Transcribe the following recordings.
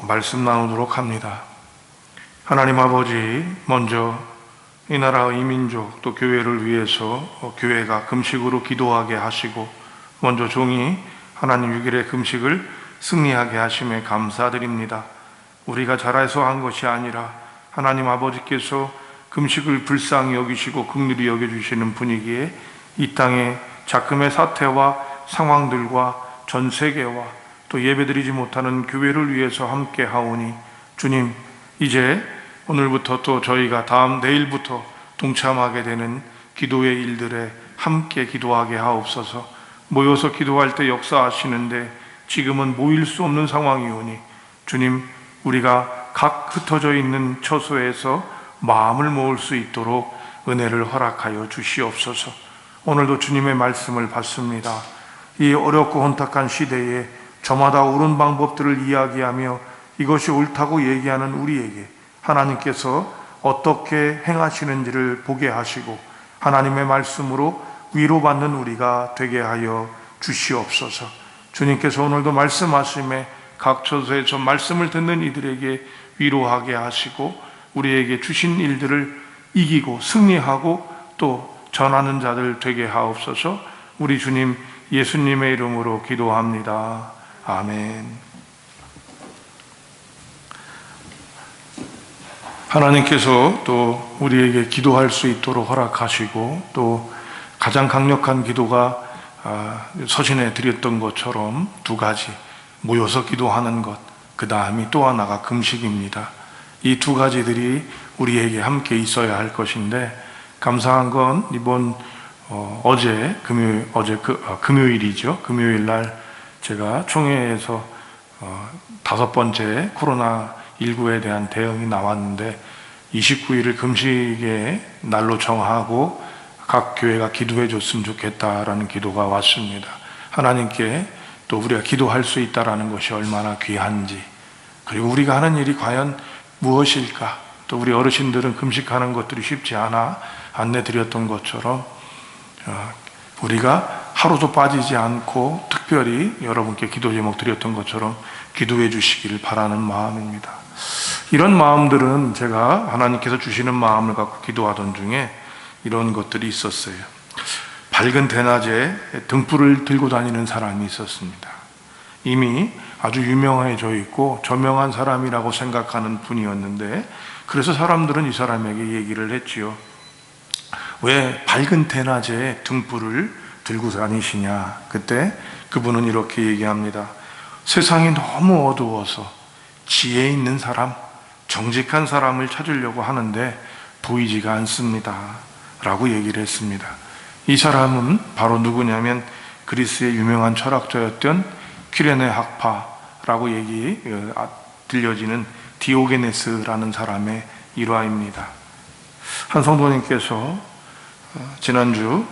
말씀 나누도록 합니다. 하나님 아버지, 먼저 이 나라 이민족 또 교회를 위해서 교회가 금식으로 기도하게 하시고 먼저 종이 하나님 6일의 금식을 승리하게 하심에 감사드립니다. 우리가 잘해서 한 것이 아니라 하나님 아버지께서 금식을 불쌍히 여기시고 긍휼히 여겨주시는 분위기에 이 땅의 작금의 사태와 상황들과 전 세계와 또 예배드리지 못하는 교회를 위해서 함께 하오니 주님, 이제 오늘부터 또 저희가 다음 내일부터 동참하게 되는 기도의 일들에 함께 기도하게 하옵소서. 모여서 기도할 때 역사하시는데 지금은 모일 수 없는 상황이오니 주님, 우리가 각 흩어져 있는 처소에서 마음을 모을 수 있도록 은혜를 허락하여 주시옵소서. 오늘도 주님의 말씀을 받습니다. 이 어렵고 혼탁한 시대에 저마다 옳은 방법들을 이야기하며 이것이 옳다고 얘기하는 우리에게 하나님께서 어떻게 행하시는지를 보게 하시고 하나님의 말씀으로 위로받는 우리가 되게 하여 주시옵소서. 주님께서 오늘도 말씀하심에 각 처소에서 말씀을 듣는 이들에게 위로하게 하시고 우리에게 주신 일들을 이기고 승리하고 또 전하는 자들 되게 하옵소서. 우리 주님 예수님의 이름으로 기도합니다. 아멘. 하나님께서 또 우리에게 기도할 수 있도록 허락하시고 또 가장 강력한 기도가 서신에 드렸던 것처럼 두 가지, 모여서 기도하는 것, 그 다음이 또 하나가 금식입니다. 이 두 가지들이 우리에게 함께 있어야 할 것인데 감사한 건 이번 금요일이죠. 금요일 날 제가 총회에서 5번째 코로나19에 대한 대응이 나왔는데 29일을 금식의 날로 정하고 각 교회가 기도해 줬으면 좋겠다라는 기도가 왔습니다. 하나님께 또 우리가 기도할 수 있다라는 것이 얼마나 귀한지, 그리고 우리가 하는 일이 과연 무엇일까, 또 우리 어르신들은 금식하는 것들이 쉽지 않아 안내 드렸던 것처럼 우리가 하루도 빠지지 않고 특별히 여러분께 기도 제목 드렸던 것처럼 기도해 주시기를 바라는 마음입니다. 이런 마음들은 제가 하나님께서 주시는 마음을 갖고 기도하던 중에 이런 것들이 있었어요. 밝은 대낮에 등불을 들고 다니는 사람이 있었습니다. 이미 아주 유명해져 있고 저명한 사람이라고 생각하는 분이었는데 그래서 사람들은 이 사람에게 얘기를 했지요. 왜 밝은 대낮에 등불을 들고 다니시냐? 그때 그분은 이렇게 얘기합니다. 세상이 너무 어두워서 지혜 있는 사람, 정직한 사람을 찾으려고 하는데 보이지가 않습니다 라고 얘기를 했습니다. 이 사람은 바로 누구냐면 그리스의 유명한 철학자였던 퀴레네 학파라고 들려지는 디오게네스라는 사람의 일화입니다. 한 성도님께서 지난주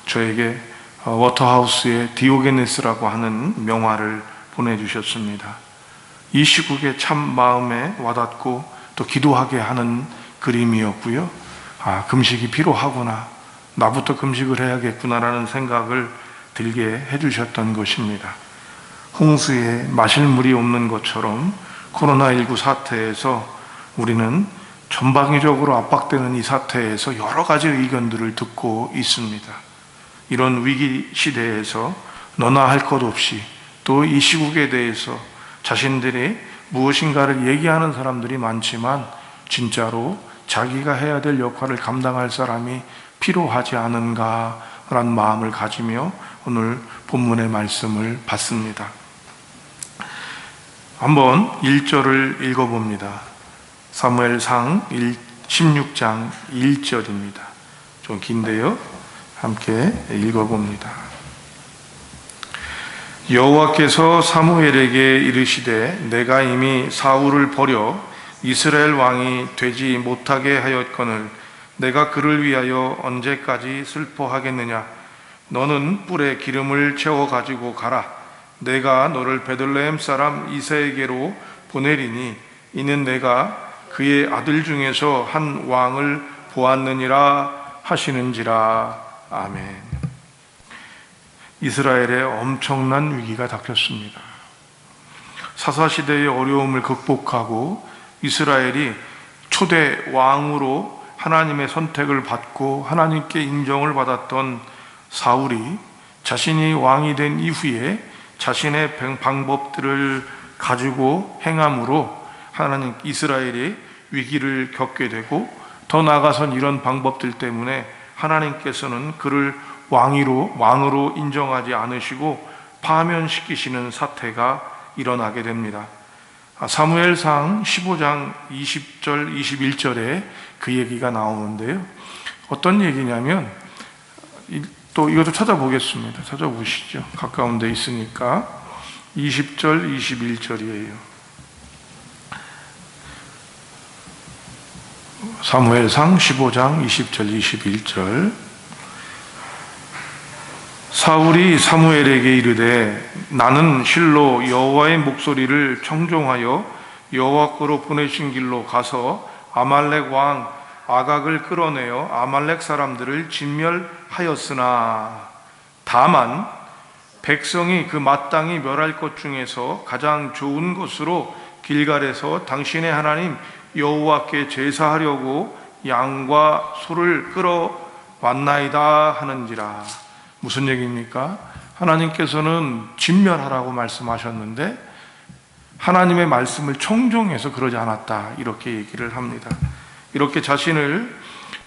저에게 워터하우스의 디오게네스라고 하는 명화를 보내주셨습니다. 이 시국에 참 마음에 와닿고 또 기도하게 하는 그림이었고요. 금식이 필요하구나, 나부터 금식을 해야겠구나라는 생각을 들게 해주셨던 것입니다. 홍수에 마실 물이 없는 것처럼 코로나19 사태에서 우리는 전방위적으로 압박되는 이 사태에서 여러 가지 의견들을 듣고 있습니다. 이런 위기 시대에서 너나 할 것 없이 또 이 시국에 대해서 자신들이 무엇인가를 얘기하는 사람들이 많지만 진짜로 자기가 해야 될 역할을 감당할 사람이 필요하지 않은가라는 마음을 가지며 오늘 본문의 말씀을 받습니다. 한번 1절을 읽어봅니다. 사무엘상 16장 1절입니다. 좀 긴데요. 함께 읽어봅니다. 여호와께서 사무엘에게 이르시되 내가 이미 사울을 버려 이스라엘 왕이 되지 못하게 하였거늘 내가 그를 위하여 언제까지 슬퍼하겠느냐? 너는 뿔에 기름을 채워 가지고 가라. 내가 너를 베들레헴 사람 이새에게로 보내리니 이는 내가 그의 아들 중에서 한 왕을 보았느니라 하시는지라. 아멘. 이스라엘에 엄청난 위기가 닥쳤습니다. 사사시대의 어려움을 극복하고 이스라엘이 초대 왕으로 하나님의 선택을 받고 하나님께 인정을 받았던 사울이 자신이 왕이 된 이후에 자신의 방법들을 가지고 행함으로 하나님 이스라엘이 위기를 겪게 되고, 더 나아가선 이런 방법들 때문에 하나님께서는 그를 왕으로 인정하지 않으시고 파면시키시는 사태가 일어나게 됩니다. 사무엘상 15장 20절 21절에 그 얘기가 나오는데요. 어떤 얘기냐면, 또 이것도 찾아보겠습니다. 찾아보시죠. 가까운 데 있으니까. 20절 21절이에요. 사무엘상 15장 20절 21절. 사울이 사무엘에게 이르되 나는 실로 여호와의 목소리를 청종하여 여호와께로 보내신 길로 가서 아말렉 왕 아각을 끌어내어 아말렉 사람들을 진멸하였으나 다만 백성이 그 마땅히 멸할 것 중에서 가장 좋은 것으로 길갈에서 당신의 하나님 여호와께 제사하려고 양과 소를 끌어왔나이다 하는지라. 무슨 얘기입니까? 하나님께서는 진멸하라고 말씀하셨는데 하나님의 말씀을 청종해서 그러지 않았다, 이렇게 얘기를 합니다. 이렇게 자신을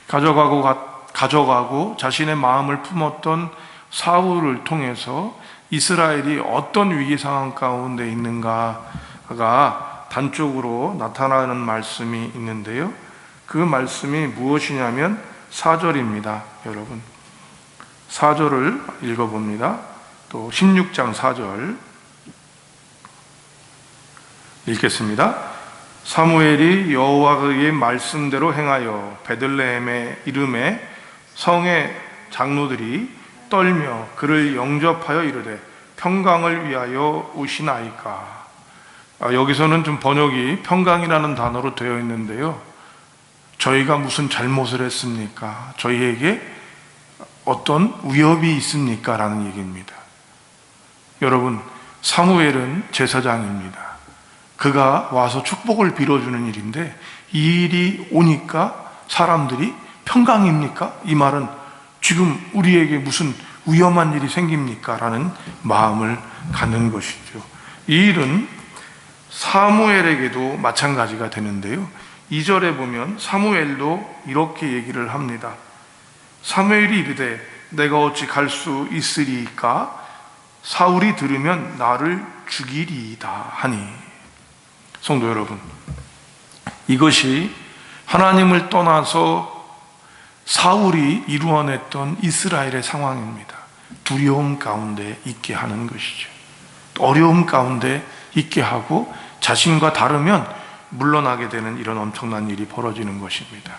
가져가고 자신의 마음을 품었던 사울을 통해서 이스라엘이 어떤 위기 상황 가운데 있는가가 단적으로 나타나는 말씀이 있는데요. 그 말씀이 무엇이냐면 4절입니다. 여러분, 4절을 읽어봅니다. 또 16장 4절 읽겠습니다. 사무엘이 여호와의 말씀대로 행하여 베들레헴의 이름에 성의 장로들이 떨며 그를 영접하여 이르되 평강을 위하여 오시나이까. 여기서는 좀 번역이 평강이라는 단어로 되어 있는데요. 저희가 무슨 잘못을 했습니까? 저희에게 어떤 위협이 있습니까? 라는 얘기입니다. 여러분, 사무엘은 제사장입니다. 그가 와서 축복을 빌어주는 일인데 이 일이 오니까 사람들이 평강입니까? 이 말은 지금 우리에게 무슨 위험한 일이 생깁니까? 라는 마음을 갖는 것이죠. 이 일은 사무엘에게도 마찬가지가 되는데요. 2절에 보면 사무엘도 이렇게 얘기를 합니다. 사무엘이 이르되 내가 어찌 갈 수 있으리까? 사울이 들으면 나를 죽이리이다 하니. 성도 여러분, 이것이 하나님을 떠나서 사울이 이루어냈던 이스라엘의 상황입니다. 두려움 가운데 있게 하는 것이죠. 어려움 가운데 있게 하고 자신과 다르면 물러나게 되는 이런 엄청난 일이 벌어지는 것입니다.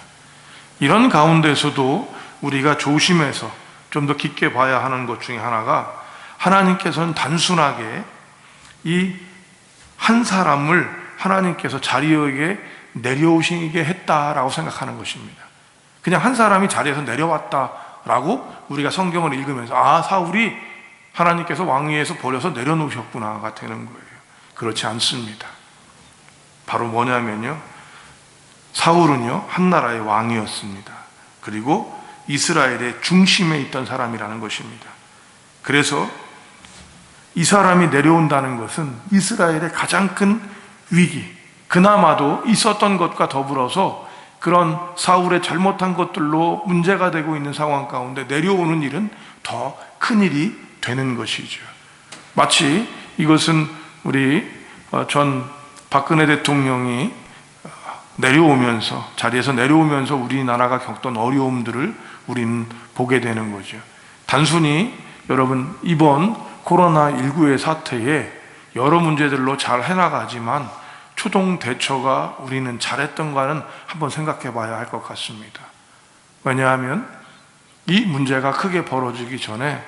이런 가운데서도 우리가 조심해서 좀 더 깊게 봐야 하는 것 중에 하나가, 하나님께서는 단순하게 이 한 사람을 하나님께서 자리에 내려오시게 했다라고 생각하는 것입니다. 그냥 한 사람이 자리에서 내려왔다라고 우리가 성경을 읽으면서 사울이 하나님께서 왕위에서 버려서 내려놓으셨구나가 되는 거예요. 그렇지 않습니다. 바로 뭐냐면요, 사울은요 한 나라의 왕이었습니다. 그리고 이스라엘의 중심에 있던 사람이라는 것입니다. 그래서 이 사람이 내려온다는 것은 이스라엘의 가장 큰 위기, 그나마도 있었던 것과 더불어서 그런 사울의 잘못한 것들로 문제가 되고 있는 상황 가운데 내려오는 일은 더 큰 일이 되는 것이죠. 마치 이것은 우리 전 박근혜 대통령이 자리에서 내려오면서 우리나라가 겪던 어려움들을 우리는 보게 되는 거죠. 단순히 여러분, 이번 코로나19의 사태에 여러 문제들로 잘 해나가지만 초동 대처가 우리는 잘했던가는 한번 생각해 봐야 할 것 같습니다. 왜냐하면 이 문제가 크게 벌어지기 전에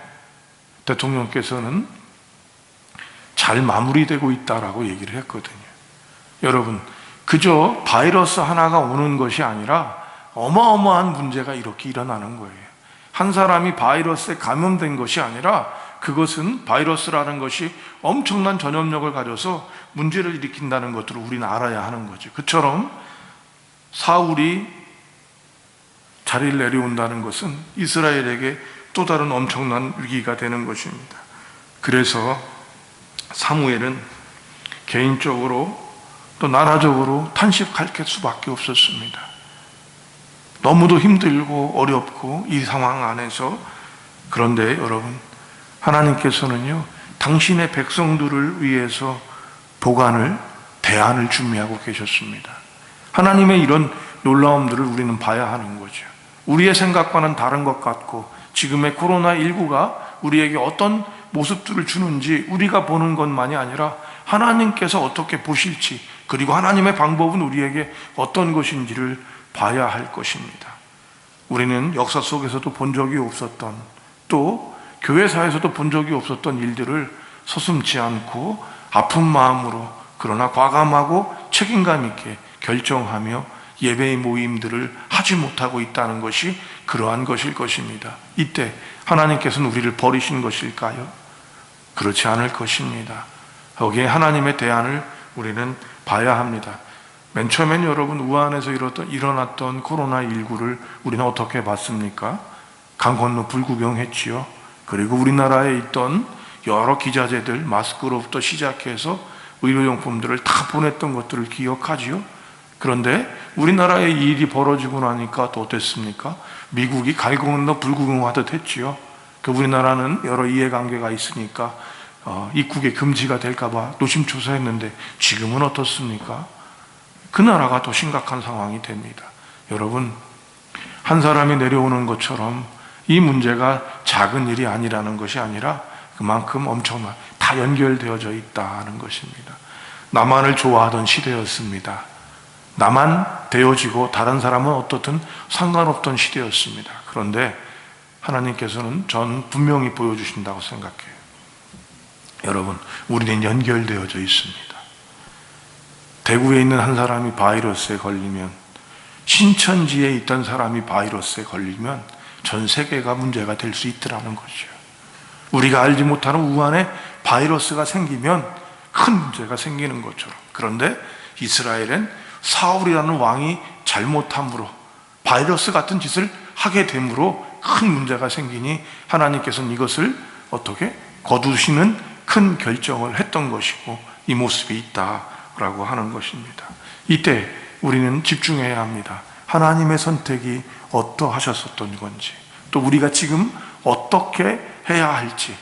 대통령께서는 잘 마무리되고 있다라고 얘기를 했거든요. 여러분, 그저 바이러스 하나가 오는 것이 아니라 어마어마한 문제가 이렇게 일어나는 거예요. 한 사람이 바이러스에 감염된 것이 아니라 그것은 바이러스라는 것이 엄청난 전염력을 가져서 문제를 일으킨다는 것들을 우리는 알아야 하는 거죠. 그처럼 사울이 자리를 내려온다는 것은 이스라엘에게 또 다른 엄청난 위기가 되는 것입니다. 그래서 사무엘은 개인적으로 또 나라적으로 탄식할 수밖에 없었습니다. 너무도 힘들고 어렵고 이 상황 안에서. 그런데 여러분, 하나님께서는요, 당신의 백성들을 위해서 대안을 준비하고 계셨습니다. 하나님의 이런 놀라움들을 우리는 봐야 하는 거죠. 우리의 생각과는 다른 것 같고 지금의 코로나19가 우리에게 어떤 모습들을 주는지 우리가 보는 것만이 아니라 하나님께서 어떻게 보실지, 그리고 하나님의 방법은 우리에게 어떤 것인지를 봐야 할 것입니다. 우리는 역사 속에서도 본 적이 없었던, 또 교회사에서도 본 적이 없었던 일들을 서슴지 않고 아픈 마음으로, 그러나 과감하고 책임감 있게 결정하며 예배의 모임들을 하지 못하고 있다는 것이 그러한 것일 것입니다. 이때 하나님께서는 우리를 버리신 것일까요? 그렇지 않을 것입니다. 거기에 하나님의 대안을 우리는 봐야 합니다. 맨 처음엔 여러분, 우한에서 일어났던 코로나19를 우리는 어떻게 봤습니까? 강 건너 불구경했지요. 그리고 우리나라에 있던 여러 기자재들, 마스크로부터 시작해서 의료용품들을 다 보냈던 것들을 기억하지요. 그런데 우리나라에 이 일이 벌어지고 나니까 또 어땠습니까? 미국이 강 건너 불구경하듯 했지요. 우리나라는 여러 이해관계가 있으니까 입국에 금지가 될까봐 노심초사했는데 지금은 어떻습니까? 그 나라가 더 심각한 상황이 됩니다. 여러분, 한 사람이 내려오는 것처럼 이 문제가 작은 일이 아니라는 것이 아니라 그만큼 엄청난, 다 연결되어져 있다는 것입니다. 나만을 좋아하던 시대였습니다. 나만 되어지고 다른 사람은 어떻든 상관없던 시대였습니다. 그런데 하나님께서는 전 분명히 보여주신다고 생각해요. 여러분, 우리는 연결되어져 있습니다. 대구에 있는 한 사람이 바이러스에 걸리면, 신천지에 있던 사람이 바이러스에 걸리면 전 세계가 문제가 될 수 있더라는 거죠. 우리가 알지 못하는 우한에 바이러스가 생기면 큰 문제가 생기는 것처럼. 그런데 이스라엘은 사울이라는 왕이 잘못함으로 바이러스 같은 짓을 하게 되므로 큰 문제가 생기니 하나님께서는 이것을 어떻게 거두시는 큰 결정을 했던 것이고 이 모습이 있다라고 하는 것입니다. 이때 우리는 집중해야 합니다. 하나님의 선택이 어떠하셨었던 건지, 또 우리가 지금 어떻게 해야 할지.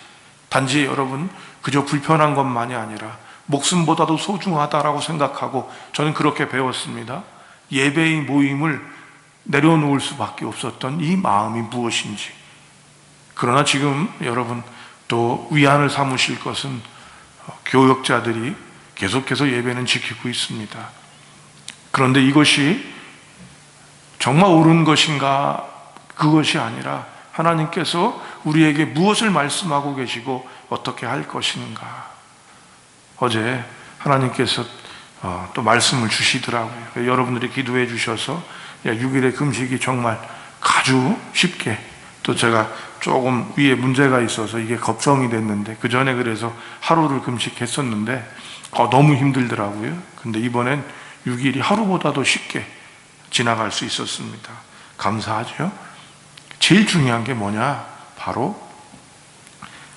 단지 여러분, 그저 불편한 것만이 아니라 목숨보다도 소중하다라고 생각하고, 저는 그렇게 배웠습니다. 예배의 모임을 내려놓을 수밖에 없었던 이 마음이 무엇인지. 그러나 지금 여러분, 또 위안을 삼으실 것은 교역자들이 계속해서 예배는 지키고 있습니다. 그런데 이것이 정말 옳은 것인가? 그것이 아니라 하나님께서 우리에게 무엇을 말씀하고 계시고 어떻게 할 것인가. 어제 하나님께서 또 말씀을 주시더라고요. 여러분들이 기도해 주셔서 6일의 금식이 정말 아주 쉽게, 또 제가 조금 위에 문제가 있어서 이게 걱정이 됐는데, 그 전에 그래서 하루를 금식했었는데 너무 힘들더라고요. 근데 이번엔 6일이 하루보다도 쉽게 지나갈 수 있었습니다. 감사하죠. 제일 중요한 게 뭐냐? 바로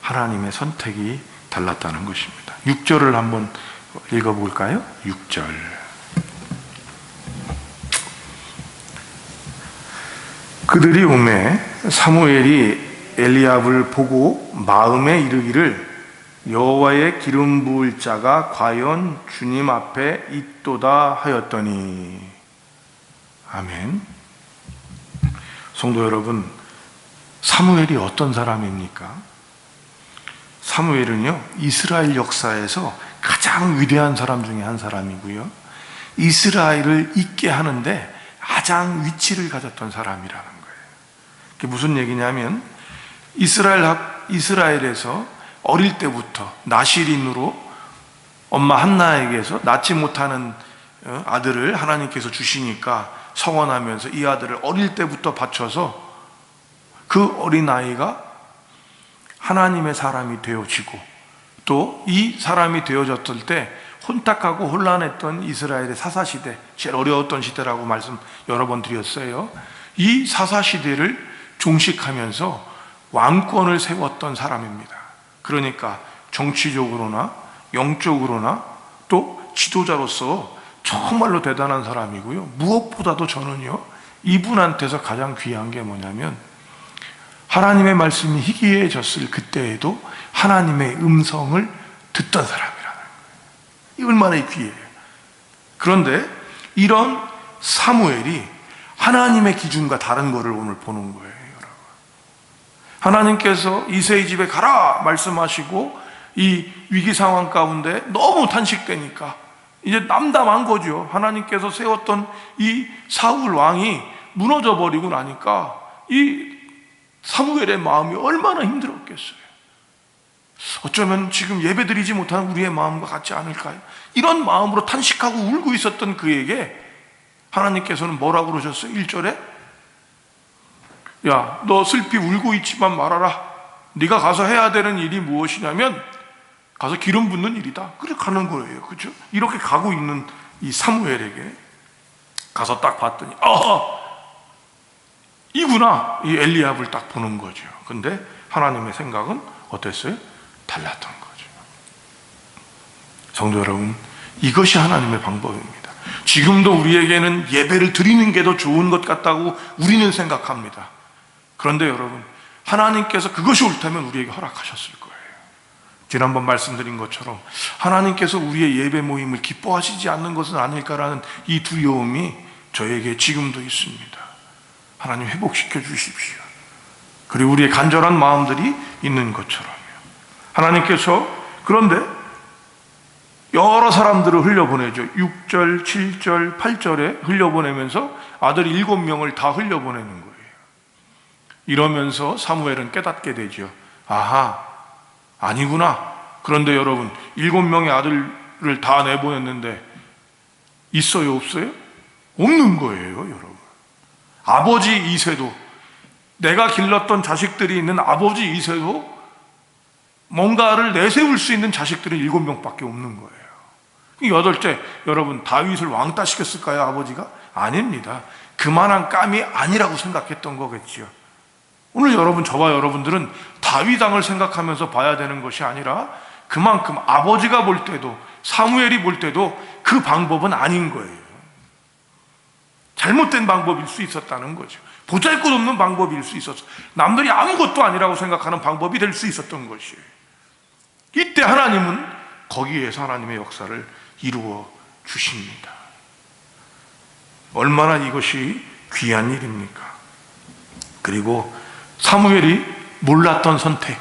하나님의 선택이 달랐다는 것입니다. 6절을 한번 읽어볼까요? 6절. 그들이 오매 사무엘이 엘리압을 보고 마음에 이르기를 여호와의 기름 부을 자가 과연 주님 앞에 있도다 하였더니. 아멘. 성도 여러분, 사무엘이 어떤 사람입니까? 사무엘은요, 이스라엘 역사에서 가장 위대한 사람 중에 한 사람이고요, 이스라엘을 있게 하는데 가장 위치를 가졌던 사람이라는 거예요. 그게 무슨 얘기냐면, 이스라엘에서 어릴 때부터 나실인으로 엄마 한나에게서 낳지 못하는 아들을 하나님께서 주시니까 서원하면서 이 아들을 어릴 때부터 바쳐서 그 어린아이가 하나님의 사람이 되어지고, 또 이 사람이 되어졌을 때 혼탁하고 혼란했던 이스라엘의 사사시대, 제일 어려웠던 시대라고 말씀 여러 번 드렸어요. 이 사사시대를 종식하면서 왕권을 세웠던 사람입니다. 그러니까 정치적으로나 영적으로나 또 지도자로서 정말로 대단한 사람이고요. 무엇보다도 저는요, 이분한테서 가장 귀한 게 뭐냐면, 하나님의 말씀이 희귀해졌을 그때에도 하나님의 음성을 듣던 사람이라는 거예요. 이 얼마나 귀해요. 그런데 이런 사무엘이 하나님의 기준과 다른 것을 오늘 보는 거예요, 여러분. 하나님께서 이새의 집에 가라 말씀하시고 이 위기 상황 가운데 너무 탄식되니까 이제 남담한 거죠. 하나님께서 세웠던 이 사울 왕이 무너져 버리고 나니까 이 사무엘의 마음이 얼마나 힘들었겠어요. 어쩌면 지금 예배드리지 못하는 우리의 마음과 같지 않을까요? 이런 마음으로 탄식하고 울고 있었던 그에게 하나님께서는 뭐라고 그러셨어요? 1절에 야, 너 슬피 울고 있지만 말아라. 네가 가서 해야 되는 일이 무엇이냐면 가서 기름 붓는 일이다. 그래 가는 거예요. 그렇죠? 이렇게 가고 있는 이 사무엘에게 가서 딱 봤더니 이구나. 이 엘리압을 딱 보는 거죠. 근데 하나님의 생각은 어땠어요? 달랐던 거죠. 성도 여러분, 이것이 하나님의 방법입니다. 지금도 우리에게는 예배를 드리는 게 더 좋은 것 같다고 우리는 생각합니다. 그런데 여러분, 하나님께서 그것이 옳다면 우리에게 허락하셨을 거예요. 지난번 말씀드린 것처럼 하나님께서 우리의 예배 모임을 기뻐하시지 않는 것은 아닐까라는 이 두려움이 저에게 지금도 있습니다. 하나님 회복시켜 주십시오. 그리고 우리의 간절한 마음들이 있는 것처럼요. 하나님께서 그런데 여러 사람들을 흘려보내죠. 6절, 7절, 8절에 흘려보내면서 아들 7명을 다 흘려보내는 거예요. 이러면서 사무엘은 깨닫게 되죠. 아하, 아니구나. 그런데 여러분, 7명의 아들을 다 내보냈는데 있어요, 없어요? 없는 거예요, 여러분. 아버지 이새도, 내가 길렀던 자식들이 있는 아버지 이새도 뭔가를 내세울 수 있는 자식들은 7명밖에 없는 거예요. 8째, 여러분, 다윗을 왕따 시켰을까요, 아버지가? 아닙니다. 그만한 깜이 아니라고 생각했던 거겠지요. 오늘 여러분, 저와 여러분들은 다윗 왕을 생각하면서 봐야 되는 것이 아니라 그만큼 아버지가 볼 때도, 사무엘이 볼 때도 그 방법은 아닌 거예요. 잘못된 방법일 수 있었다는 거죠. 보잘것없는 방법일 수 있었어. 남들이 아무것도 아니라고 생각하는 방법이 될 수 있었던 것이에요. 이때 하나님은 거기에서 하나님의 역사를 이루어 주십니다. 얼마나 이것이 귀한 일입니까? 그리고 사무엘이 몰랐던 선택,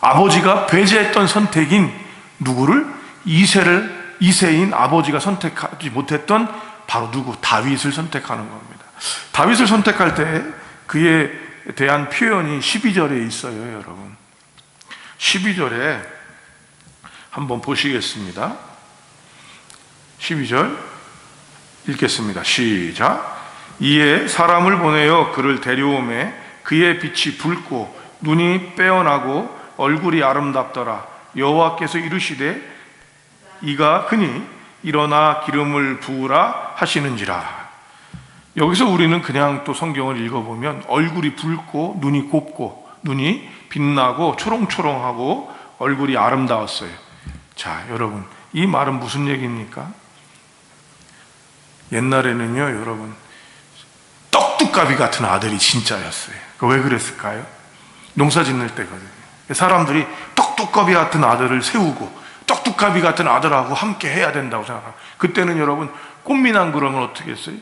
아버지가 배제했던 선택인 누구를? 이새인 아버지가 선택하지 못했던 바로 누구? 다윗을 선택하는 겁니다. 다윗을 선택할 때 그에 대한 표현이 12절에 있어요, 여러분. 12절에 한번 보시겠습니다. 12절 읽겠습니다. 시작. 이에 사람을 보내어 그를 데려오매 그의 빛이 붉고 눈이 빼어나고 얼굴이 아름답더라. 여호와께서 이르시되 이가 그니 일어나 기름을 부으라 하시는지라. 여기서 우리는 그냥 또 성경을 읽어보면 얼굴이 붉고 눈이 곱고 눈이 빛나고 초롱초롱하고 얼굴이 아름다웠어요. 자, 여러분, 이 말은 무슨 얘기입니까? 옛날에는요, 여러분, 떡두꺼비 같은 아들이 진짜였어요. 왜 그랬을까요? 농사 짓는 때거든요. 사람들이 떡두꺼비 같은 아들을 세우고 떡두꺼비 같은 아들하고 함께 해야 된다고 생각합니다. 그때는 여러분, 꽃미남 그러면 어떻게 했어요?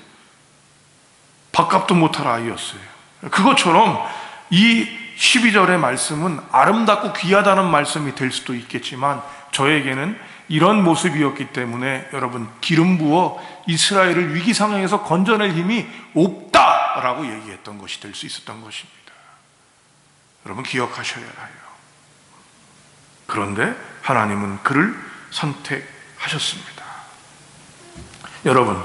밥값도 못할 아이였어요. 그것처럼 이 12절의 말씀은 아름답고 귀하다는 말씀이 될 수도 있겠지만 저에게는 이런 모습이었기 때문에 여러분, 기름 부어 이스라엘을 위기 상황에서 건져낼 힘이 없다라고 얘기했던 것이 될 수 있었던 것입니다. 여러분, 기억하셔야 해요. 그런데 하나님은 그를 선택하셨습니다. 여러분,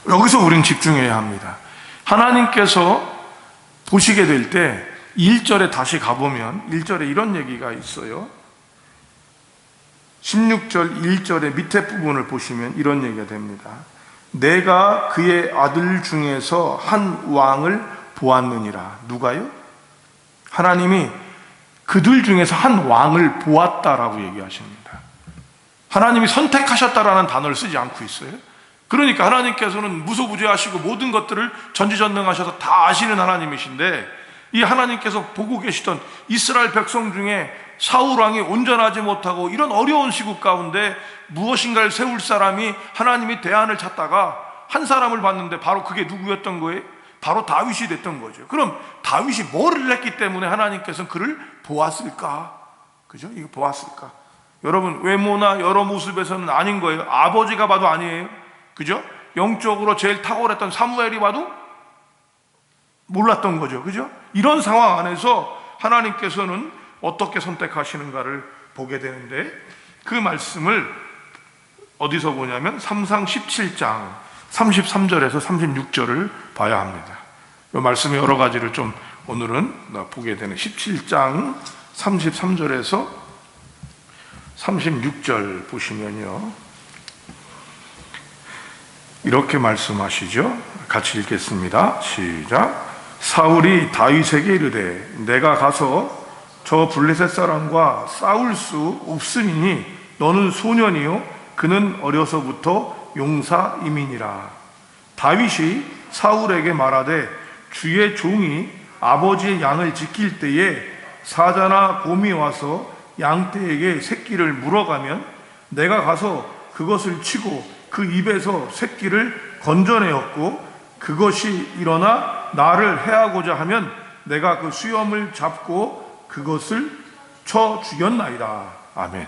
여기서 우린 집중해야 합니다. 하나님께서 보시게 될 때 1절에 다시 가보면 1절에 이런 얘기가 있어요. 16절 1절의 밑에 부분을 보시면 이런 얘기가 됩니다. 내가 그의 아들 중에서 한 왕을 보았느니라. 누가요? 하나님이 그들 중에서 한 왕을 보았다라고 얘기하십니다. 하나님이 선택하셨다라는 단어를 쓰지 않고 있어요. 그러니까 하나님께서는 무소부재하시고 모든 것들을 전지전능하셔서 다 아시는 하나님이신데, 이 하나님께서 보고 계시던 이스라엘 백성 중에 사울 왕이 온전하지 못하고 이런 어려운 시국 가운데 무엇인가를 세울 사람이, 하나님이 대안을 찾다가 한 사람을 봤는데 바로 그게 누구였던 거예요? 바로 다윗이 됐던 거죠. 그럼 다윗이 뭐를 했기 때문에 하나님께서는 그를 보았을까? 그죠? 이거 보았을까? 여러분, 외모나 여러 모습에서는 아닌 거예요. 아버지가 봐도 아니에요. 그죠? 영적으로 제일 탁월했던 사무엘이 봐도 몰랐던 거죠. 그죠? 이런 상황 안에서 하나님께서는 어떻게 선택하시는가를 보게 되는데, 그 말씀을 어디서 보냐면 3상 17장 33절에서 36절을 봐야 합니다. 이 말씀의 여러 가지를 좀 오늘은 보게 되는 17장 33절에서 36절 보시면요, 이렇게 말씀하시죠. 같이 읽겠습니다. 시작. 사울이 다윗에게 이르되 내가 가서 저 블레셋 사람과 싸울 수 없으니 너는 소년이요 그는 어려서부터 용사임이니라. 다윗이 사울에게 말하되 주의 종이 아버지의 양을 지킬 때에 사자나 곰이 와서 양떼에게 새끼를 물어가면 내가 가서 그것을 치고 그 입에서 새끼를 건져내었고, 그것이 일어나 나를 해하고자 하면 내가 그 수염을 잡고 그것을 쳐 죽였나이다. 아멘.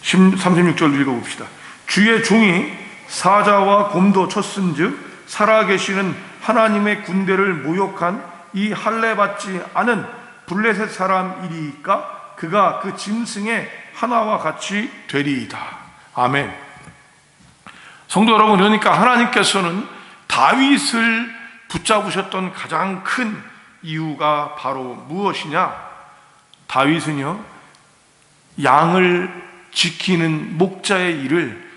36절 읽어봅시다. 주의 종이 사자와 곰도 쳤은즉 살아계시는 하나님의 군대를 모욕한 이 할례받지 않은 블레셋 사람이리까 그가 그 짐승의 하나와 같이 되리이다. 아멘. 성도 여러분, 그러니까 하나님께서는 다윗을 붙잡으셨던 가장 큰 이유가 바로 무엇이냐? 다윗은요, 양을 지키는 목자의 일을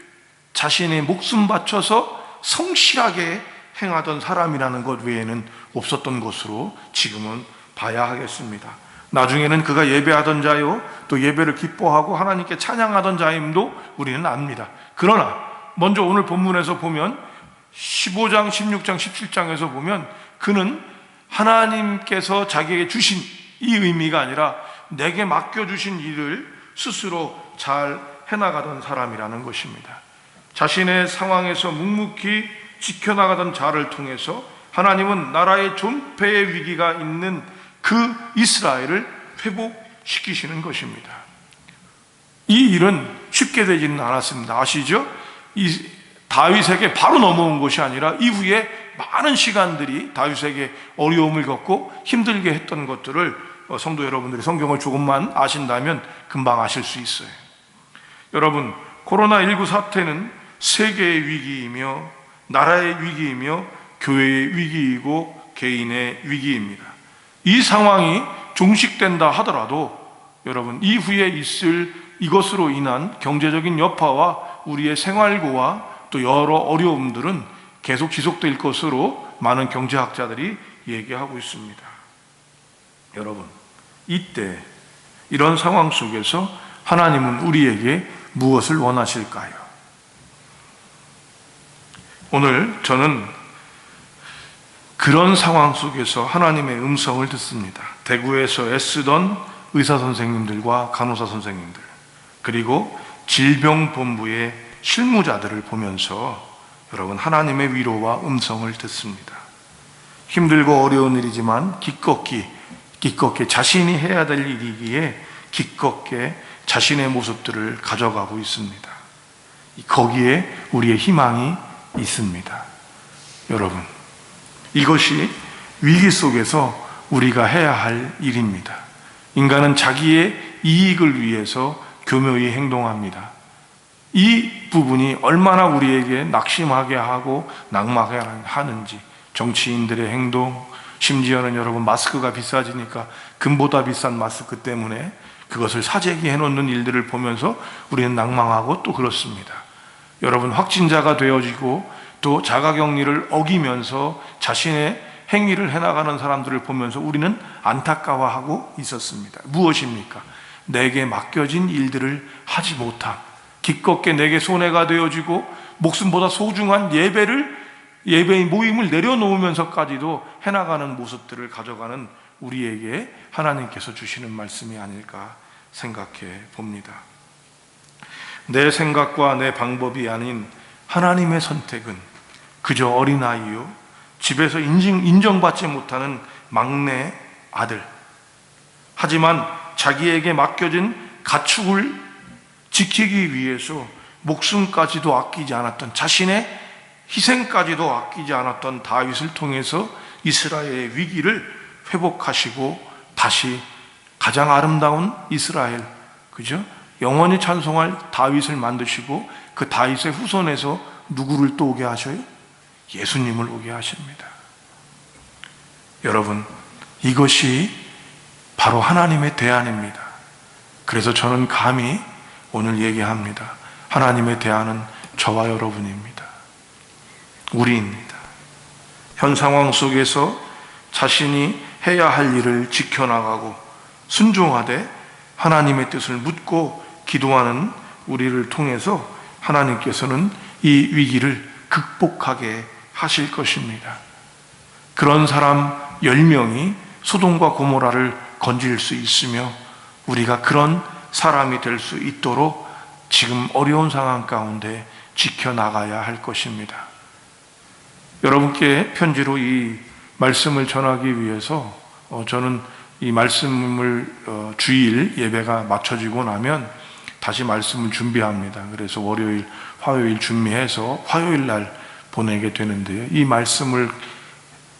자신의 목숨 바쳐서 성실하게 행하던 사람이라는 것 외에는 없었던 것으로 지금은 봐야 하겠습니다. 나중에는 그가 예배하던 자요, 또 예배를 기뻐하고 하나님께 찬양하던 자임도 우리는 압니다. 그러나 먼저 오늘 본문에서 보면 15장, 16장, 17장에서 보면 그는 하나님께서 자기에게 주신 이 의미가 아니라 내게 맡겨주신 일을 스스로 잘 해나가던 사람이라는 것입니다. 자신의 상황에서 묵묵히 지켜나가던 자를 통해서 하나님은 나라의 존폐의 위기가 있는 그 이스라엘을 회복시키시는 것입니다. 이 일은 쉽게 되지는 않았습니다. 아시죠? 이 다윗에게 바로 넘어온 것이 아니라 이후에 많은 시간들이 다윗에게 어려움을 겪고 힘들게 했던 것들을 성도 여러분들이 성경을 조금만 아신다면 금방 아실 수 있어요. 여러분, 코로나19 사태는 세계의 위기이며 나라의 위기이며 교회의 위기이고 개인의 위기입니다. 이 상황이 종식된다 하더라도 여러분, 이후에 있을 이것으로 인한 경제적인 여파와 우리의 생활고와 또 여러 어려움들은 계속 지속될 것으로 많은 경제학자들이 얘기하고 있습니다. 여러분, 이때 이런 상황 속에서 하나님은 우리에게 무엇을 원하실까요? 오늘 저는 그런 상황 속에서 하나님의 음성을 듣습니다. 대구에서 애쓰던 의사 선생님들과 간호사 선생님들, 그리고 질병본부의 실무자들을 보면서 여러분, 하나님의 위로와 음성을 듣습니다. 힘들고 어려운 일이지만 기꺼이 자신이 해야 될 일이기에 기꺼이 자신의 모습들을 가져가고 있습니다. 거기에 우리의 희망이 있습니다. 여러분, 이것이 위기 속에서 우리가 해야 할 일입니다. 인간은 자기의 이익을 위해서 교묘히 행동합니다. 그러나 하나님은 우리에게 무엇을 원하실까요? 이 부분이 얼마나 우리에게 낙심하게 하고 낙마하게 하는지, 정치인들의 행동, 심지어는 여러분 마스크가 비싸지니까 금보다 비싼 마스크 때문에 그것을 사재기 해놓는 일들을 보면서 우리는 낭망하고 또 그렇습니다. 여러분, 확진자가 되어지고 또 자가격리를 어기면서 자신의 행위를 해나가는 사람들을 보면서 우리는 안타까워하고 있었습니다. 무엇입니까? 내게 맡겨진 일들을 하지 못함, 기껏게 내게 손해가 되어지고 목숨보다 소중한 예배의 모임을 내려놓으면서까지도 해나가는 모습들을 가져가는 우리에게 하나님께서 주시는 말씀이 아닐까 생각해 봅니다. 내 생각과 내 방법이 아닌 하나님의 선택은 그저 어린아이요, 집에서 인정받지 못하는 막내 아들, 하지만 자기에게 맡겨진 가축을 지키기 위해서 목숨까지도 아끼지 않았던, 자신의 희생까지도 아끼지 않았던 다윗을 통해서 이스라엘의 위기를 회복하시고 다시 가장 아름다운 이스라엘, 그죠? 영원히 찬송할 다윗을 만드시고 그 다윗의 후손에서 누구를 또 오게 하셔요? 예수님을 오게 하십니다. 여러분, 이것이 바로 하나님의 대안입니다. 그래서 저는 감히 오늘 얘기합니다. 하나님의 대안은 저와 여러분입니다. 우리입니다. 현 상황 속에서 자신이 해야 할 일을 지켜나가고 순종하되 하나님의 뜻을 묻고 기도하는 우리를 통해서 하나님께서는 이 위기를 극복하게 하실 것입니다. 그런 사람 10명이 소돔과 고모라를 건질 수 있으며 우리가 그런 사람이 될 수 있도록 지금 어려운 상황 가운데 지켜나가야 할 것입니다. 여러분께 편지로 이 말씀을 전하기 위해서 저는 이 말씀을 주일 예배가 마쳐지고 나면 다시 말씀을 준비합니다. 그래서 월요일, 화요일 준비해서 화요일 날 보내게 되는데요. 이 말씀을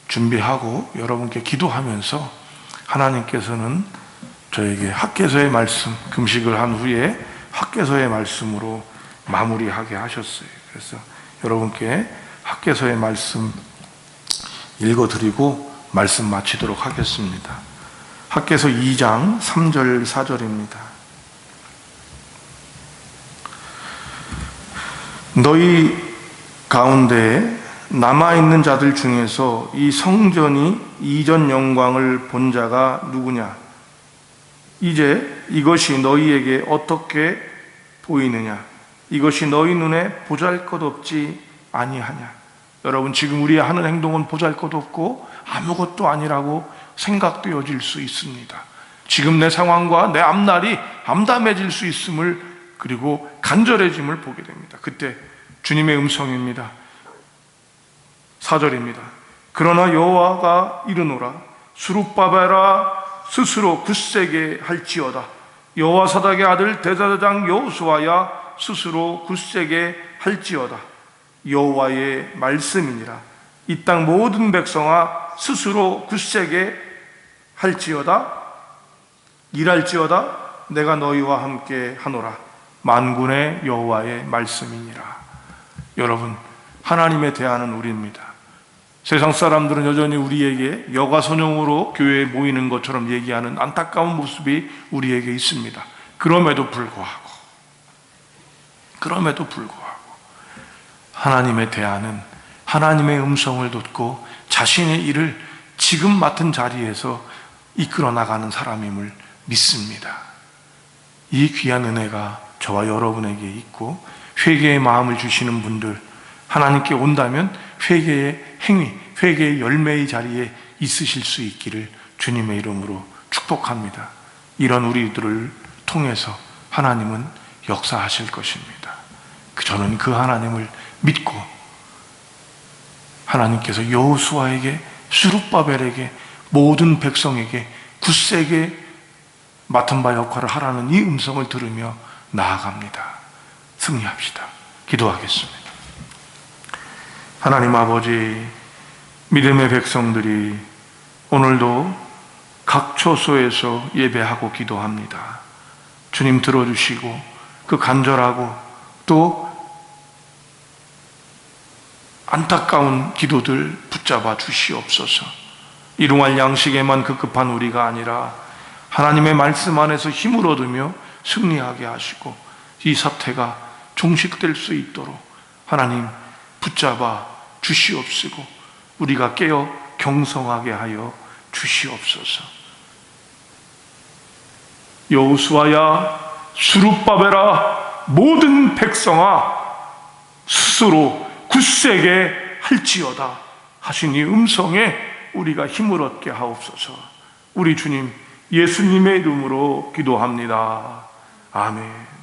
준비하고 여러분께 기도하면서 하나님께서는 저에게 학개서의 말씀, 금식을 한 후에 학개서의 말씀으로 마무리하게 하셨어요. 그래서 여러분께 학개서의 말씀 읽어드리고 말씀 마치도록 하겠습니다. 학개서 2장 3절 4절입니다. 너희 가운데 남아있는 자들 중에서 이 성전이 이전 영광을 본 자가 누구냐? 이제 이것이 너희에게 어떻게 보이느냐? 이것이 너희 눈에 보잘것없지 아니하냐? 여러분, 지금 우리 하는 행동은 보잘것없고 아무것도 아니라고 생각되어질 수 있습니다. 지금 내 상황과 내 앞날이 암담해질 수 있음을, 그리고 간절해짐을 보게 됩니다. 그때 주님의 음성입니다. 4절입니다. 그러나 여호와가 이르노라, 수룹바벨아 스스로 굳세게 할지어다. 여호와 사닥의 아들 대제사장 여호수아야 스스로 굳세게 할지어다. 여호와의 말씀이니라. 이 땅 모든 백성아 스스로 굳세게 할지어다. 일할지어다. 내가 너희와 함께 하노라. 만군의 여호와의 말씀이니라. 여러분, 하나님의 대안은 우리입니다. 세상 사람들은 여전히 우리에게 여가선용으로 교회에 모이는 것처럼 얘기하는 안타까운 모습이 우리에게 있습니다. 그럼에도 불구하고 하나님의 대안은 하나님의 음성을 듣고 자신의 일을 지금 맡은 자리에서 이끌어 나가는 사람임을 믿습니다. 이 귀한 은혜가 저와 여러분에게 있고, 회개의 마음을 주시는 분들, 하나님께 온다면 회개의 행위, 회개의 열매의 자리에 있으실 수 있기를 주님의 이름으로 축복합니다. 이런 우리들을 통해서 하나님은 역사하실 것입니다. 저는 그 하나님을 믿고 하나님께서 여호수아에게, 수룹바벨에게, 모든 백성에게 굳세게 맡은 바 역할을 하라는 이 음성을 들으며 나아갑니다. 승리합시다. 기도하겠습니다. 하나님 아버지, 믿음의 백성들이 오늘도 각 처소에서 예배하고 기도합니다. 주님 들어주시고 그 간절하고 또 안타까운 기도들 붙잡아 주시옵소서. 일용할 양식에만 급급한 우리가 아니라 하나님의 말씀 안에서 힘을 얻으며 승리하게 하시고 이 사태가 종식될 수 있도록 하나님 붙잡아 주시옵시고 우리가 깨어 경성하게 하여 주시옵소서. 여호수아야 스룹바벨아 모든 백성아 스스로 굳세게 할지어다 하신 이 음성에 우리가 힘을 얻게 하옵소서. 우리 주님 예수님의 이름으로 기도합니다. 아멘.